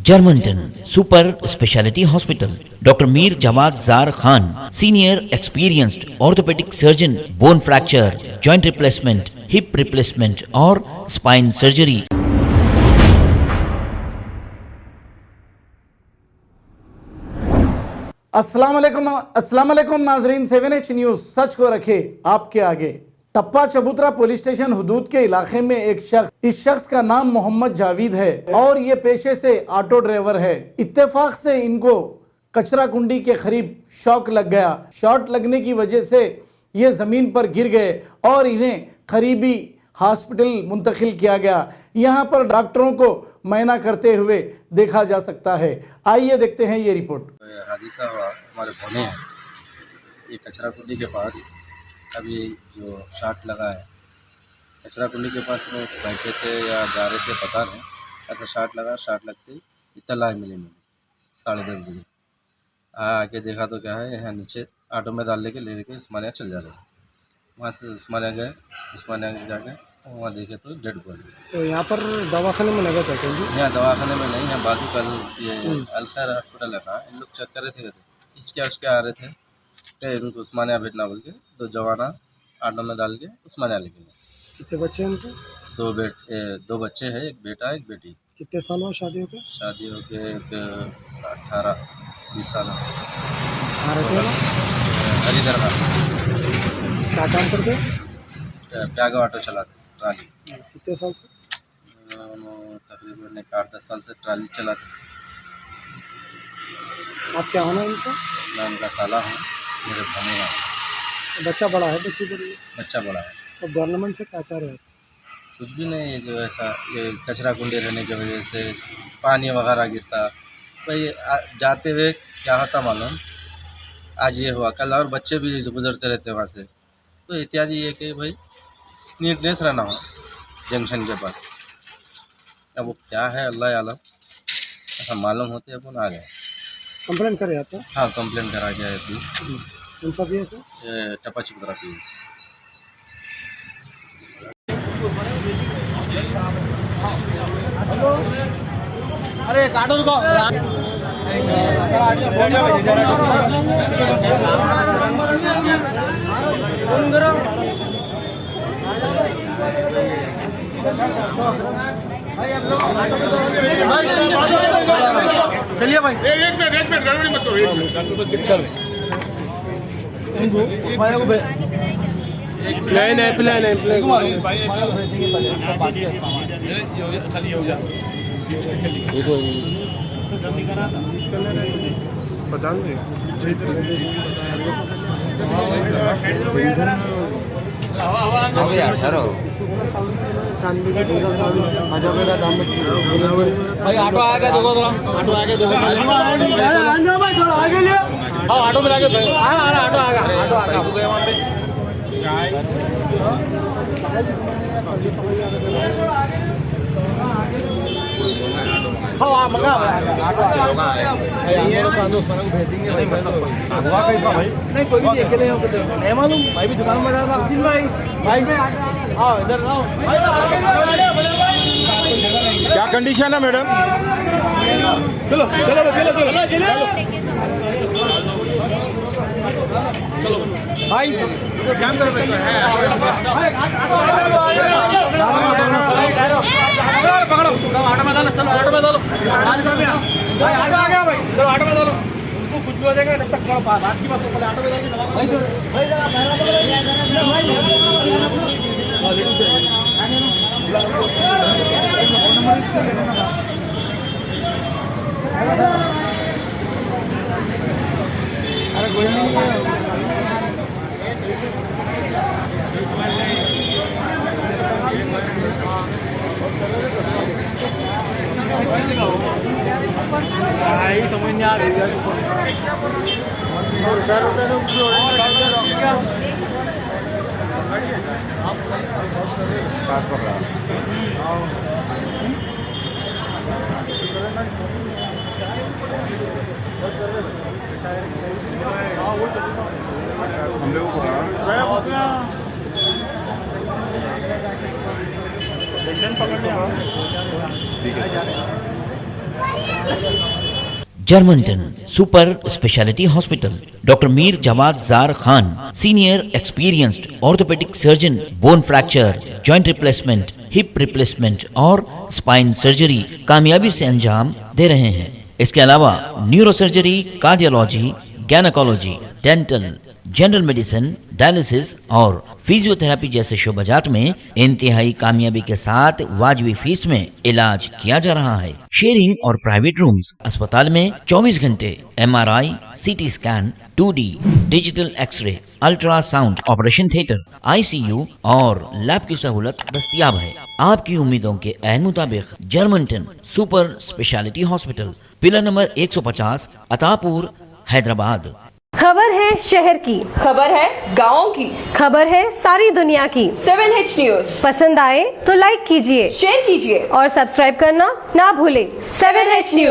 Germantown Super Speciality Hospital. Dr. Mir Jawad Zar Khan, senior experienced orthopedic surgeon, bone fracture, joint replacement, hip replacement or spine surgery. अस्सलाम वालेकुम नाजरीन, 7H news सच को रखे आपके आगे। टप्पा चबूतरा पुलिस स्टेशन हुदूद के इलाके में इस शख्स का नाम मोहम्मद जावेद है और ये पेशे से ऑटो ड्राइवर है। इत्तेफाक से इनको कचरा कुंडी के करीब शॉक लग गया। शॉट लगने की वजह से ये ज़मीन पर गिर गए और इन्हें करीबी हॉस्पिटल मुंतकिल किया गया। यहाँ पर डॉक्टरों को मुआयना करते हुए देखा जा सकता है। आइए देखते हैं ये रिपोर्ट। हादसा हुआ हमारे भोने हैं, ये कचरा कुंडी के पास अभी जो शॉट लगा है, कचरा कुंडी के पास में बैठे थे या जा रहे थे पता नहीं, ऐसा शॉट लगा। शॉट लगते ही इत्तला मिली मुझे 10:30 बजे। आके देखा तो क्या है, यहाँ नीचे ऑटो में डाल लेके उस्मानिया चल जा रहे हैं। वहाँ से उस्मानिया गए, उस्मानिया जाके वहाँ देखे तो डेड बॉडी। तो यहाँ पर दवाखाने में लगा था क्या? यहाँ दवाखाने में नहीं, यहाँ बाजू कल ये अलखैर हॉस्पिटल है। कहाँ इन लोग चेक कर रहे थे, इसके आ रहे थे इनको उस्मानिया भेजना बोल के। तो जवाना ऑटो में डाल के उस्मानिया लेके गए। कितने बच्चे हैं उनको? दो बच्चे हैं, एक बेटा एक बेटी। कितने साल हुआ शादी होके? शादी होके 18-20 साल आ रहे थे ना? हरिदर का क्या काम करते? प्यागा ऑटो चलाते, ट्राली। कितने साल से? तकरीबन 8-10 साल से ट्राली चलाते। आप क्या होना इनको? मैं उनका साला हूँ, मेरे भने हैं। बच्चा बड़ा है, बच्ची बड़ी है? बच्चा बड़ा है। तो गवर्नमेंट से क्या चाह रहे हैं? कुछ भी नहीं, ये जो ऐसा ये कचरा कुंडी रहने की वजह से पानी वगैरह गिरता भाई, जाते हुए क्या होता मालूम, आज ये हुआ, कल और बच्चे भी गुजरते रहते वहाँ से। तो इत्यादि ये कि भाई नीटनेस रहना हो जंक्शन के पास। अब वो क्या है अल्लाह आलम, ऐसा मालूम होते अपन आ गए। कंप्लेन करे आप? हाँ, कंप्लेन करा गया है अभी। कौन सा भी है सर? टप्पा चबूतरा पीस। अरे काटो को चलिए भाई, एक मिनट गड़बड़ी मत करो। चल नहीं खाली हो जा भाई। ऑटो आ गया, देखो ऑटो आ गया, देखो भाई थोड़ा आगे लिया। हाँ ऑटो में आगे ऑटो आ गया वहाँ पे। हाँ मंगा नहीं, कोई भी अकेले नहीं मालूम। भाई भी दुकान में था भाई में। हाँ इधर आओ। क्या कंडीशन है मैडम? चलो भाई क्या कर रहे हैं? पकड़ो ऑटो में डालो। चलो ऑटो में डालो भाई। ऑटो आ गया भाई, चलो ऑटो में डालो। उनको कुछ भी हो जाएगा तब तक करो पास। आपकी बात तो पहले ऑटो में अरे कोई नहीं है। समझ नहीं आ रही हम लोगों को पकड़ने ठीक है। Germanton super speciality hospital, doctor Mir Jawad Zar Khan, senior experienced orthopaedic surgeon, bone fracture, joint replacement, hip replacement और स्पाइन सर्जरी कामयाबी से अंजाम दे रहे हैं। इसके अलावा neurosurgery, cardiology, gynaecology, dental, general medicine, dialysis और फिजियोथेरेपी जैसे शोबाजात में इंतहाई कामयाबी के साथ वाजबी फीस में इलाज किया जा रहा है। शेयरिंग और प्राइवेट रूम्स, अस्पताल में 24 घंटे MRI, CT scan, 2D digital X-ray, ultrasound, operation theatre, ICU और लैब की सहूलत दस्तयाब है। आपकी उम्मीदों के ऐन मुताबिक Germanton super speciality hospital, pillar number 150, Attapur, Hyderabad. खबर है शहर की, खबर है गाँव की, खबर है सारी दुनिया की। 7H न्यूज पसंद आए तो लाइक कीजिए, शेयर कीजिए और सब्सक्राइब करना ना भूलें। 7H news.